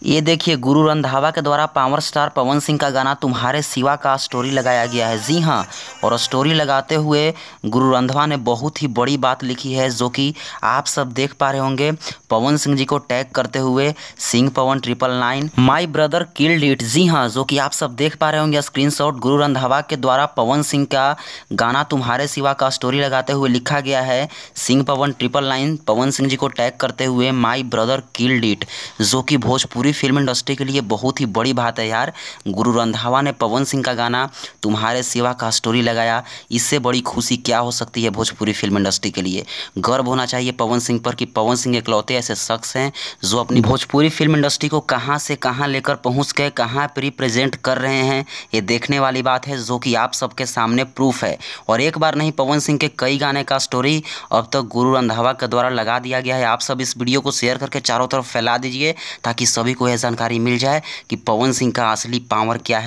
ये देखिए, गुरु रंधावा के द्वारा पावर स्टार पवन सिंह का गाना तुम्हारे सिवा का स्टोरी लगाया गया है। जी हाँ, और स्टोरी लगाते हुए गुरु रंधावा ने बहुत ही बड़ी बात लिखी है, जो कि आप सब देख पा रहे होंगे। पवन सिंह जी को टैग करते हुए Singh Pawan 999 my brother killed it. जी हाँ, जो कि आप सब देख पा रहे होंगे स्क्रीनशॉट। गुरु रंधावा के द्वारा पवन सिंह का गाना तुम्हारे सिवा का स्टोरी लगाते हुए लिखा गया है सिंह पवन 999 पवन सिंह जी को टैग करते हुए माई ब्रदर किल्ड इट, जो कि भोजपुरी फिल्म इंडस्ट्री के लिए बहुत ही बड़ी बात है यार। गुरु रंधावा ने पवन सिंह का गाना तुम्हारे सिवा का स्टोरी लगाया, इससे बड़ी खुशी क्या हो सकती है भोजपुरी फिल्म इंडस्ट्री के लिए। गर्व होना चाहिए पवन सिंह पर कि पवन सिंह इकलौते ऐसे शख्स हैं जो अपनी भोजपुरी फिल्म इंडस्ट्री को कहां से कहां लेकर पहुंच गए, कहां रिप्रेजेंट कर रहे हैं। ये देखने वाली बात है, जो कि आप सबके सामने प्रूफ है। और एक बार नहीं, पवन सिंह के कई गाने का स्टोरी अब तक गुरु रंधावा के द्वारा लगा दिया गया है। आप सब इस वीडियो को शेयर करके चारों तरफ फैला दीजिए, ताकि सभी को यह जानकारी मिल जाए कि पवन सिंह का असली पावर क्या है।